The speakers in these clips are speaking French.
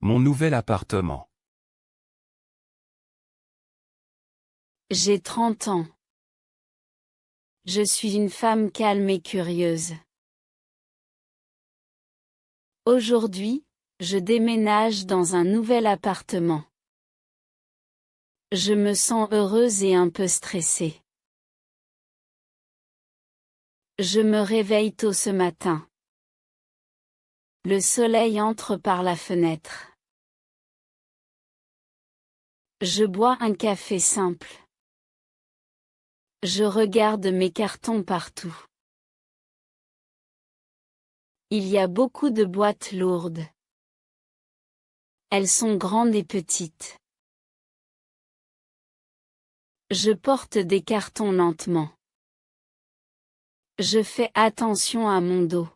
Mon nouvel appartement. J'ai 30 ans. Je suis une femme calme et curieuse. Aujourd'hui, je déménage dans un nouvel appartement. Je me sens heureuse et un peu stressée. Je me réveille tôt ce matin. Le soleil entre par la fenêtre. Je bois un café simple. Je regarde mes cartons partout. Il y a beaucoup de boîtes lourdes. Elles sont grandes et petites. Je porte des cartons lentement. Je fais attention à mon dos.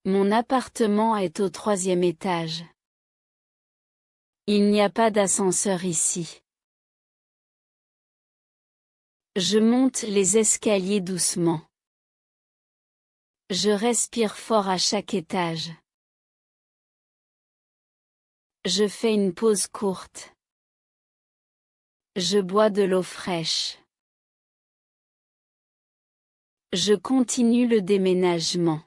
Mon appartement est au 3e étage. Il n'y a pas d'ascenseur ici. Je monte les escaliers doucement. Je respire fort à chaque étage. Je fais une pause courte. Je bois de l'eau fraîche. Je continue le déménagement.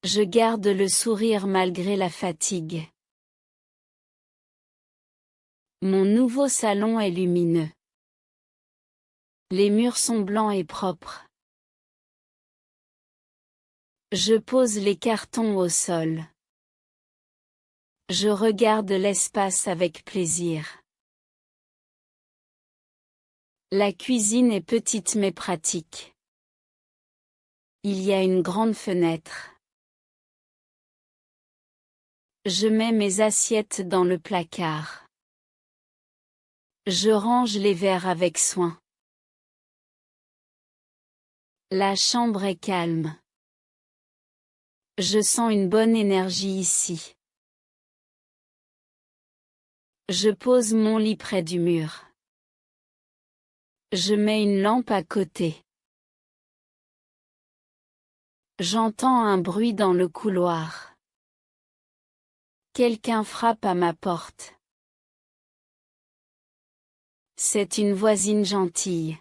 Je garde le sourire malgré la fatigue. Mon nouveau salon est lumineux. Les murs sont blancs et propres. Je pose les cartons au sol. Je regarde l'espace avec plaisir. La cuisine est petite mais pratique. Il y a une grande fenêtre. Je mets mes assiettes dans le placard. Je range les verres avec soin. La chambre est calme. Je sens une bonne énergie ici. Je pose mon lit près du mur. Je mets une lampe à côté. J'entends un bruit dans le couloir. Quelqu'un frappe à ma porte. C'est une voisine gentille.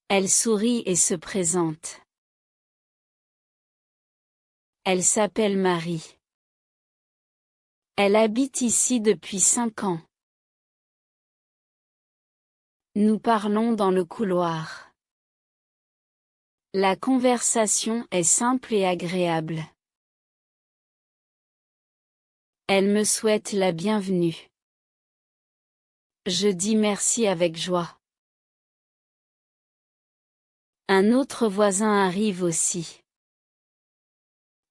Elle sourit et se présente. Elle s'appelle Marie. Elle habite ici depuis 5 ans. Nous parlons dans le couloir. La conversation est simple et agréable. Elle me souhaite la bienvenue. Je dis merci avec joie. Un autre voisin arrive aussi.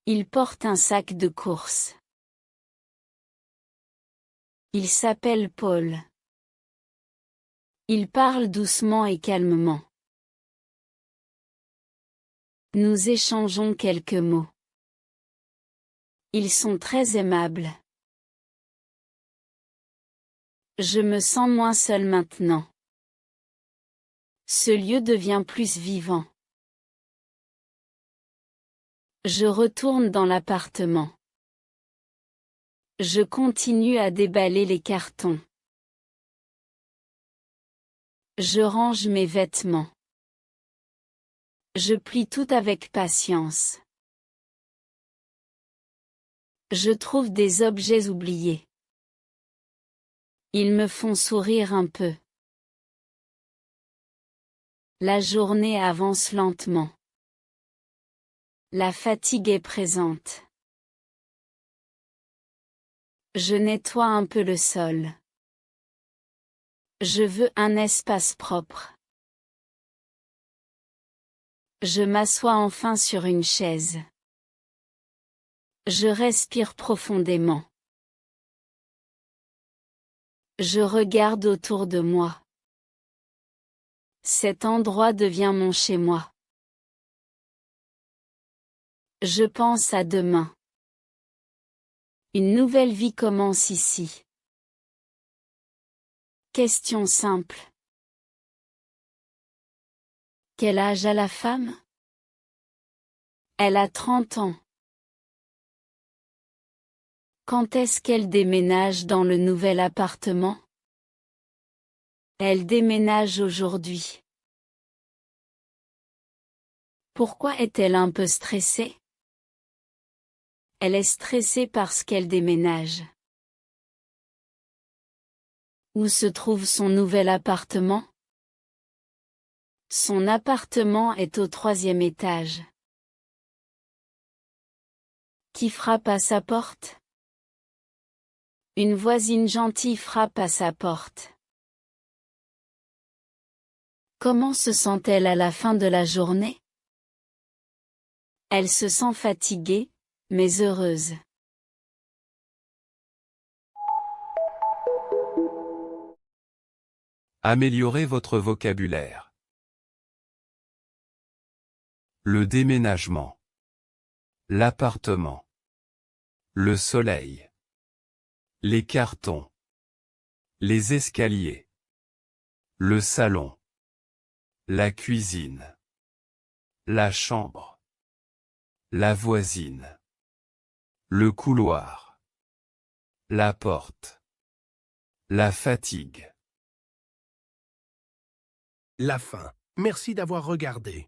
Il porte un sac de courses. Il s'appelle Paul. Il parle doucement et calmement. Nous échangeons quelques mots. Ils sont très aimables. Je me sens moins seule maintenant. Ce lieu devient plus vivant. Je retourne dans l'appartement. Je continue à déballer les cartons. Je range mes vêtements. Je plie tout avec patience. Je trouve des objets oubliés. Ils me font sourire un peu. La journée avance lentement. La fatigue est présente. Je nettoie un peu le sol. Je veux un espace propre. Je m'assois enfin sur une chaise. Je respire profondément. Je regarde autour de moi. Cet endroit devient mon chez-moi. Je pense à demain. Une nouvelle vie commence ici. Question simple. Quel âge a la femme? Elle a 30 ans. Quand est-ce qu'elle déménage dans le nouvel appartement? Elle déménage aujourd'hui. Pourquoi est-elle un peu stressée? Elle est stressée parce qu'elle déménage. Où se trouve son nouvel appartement? Son appartement est au 3e étage. Qui frappe à sa porte? Une voisine gentille frappe à sa porte. Comment se sent-elle à la fin de la journée? Elle se sent fatiguée, mais heureuse. Améliorez votre vocabulaire. Le déménagement. L'appartement. Le soleil. Les cartons. Les escaliers. Le salon. La cuisine. La chambre. La voisine. Le couloir. La porte. La fatigue. La fin. Merci d'avoir regardé.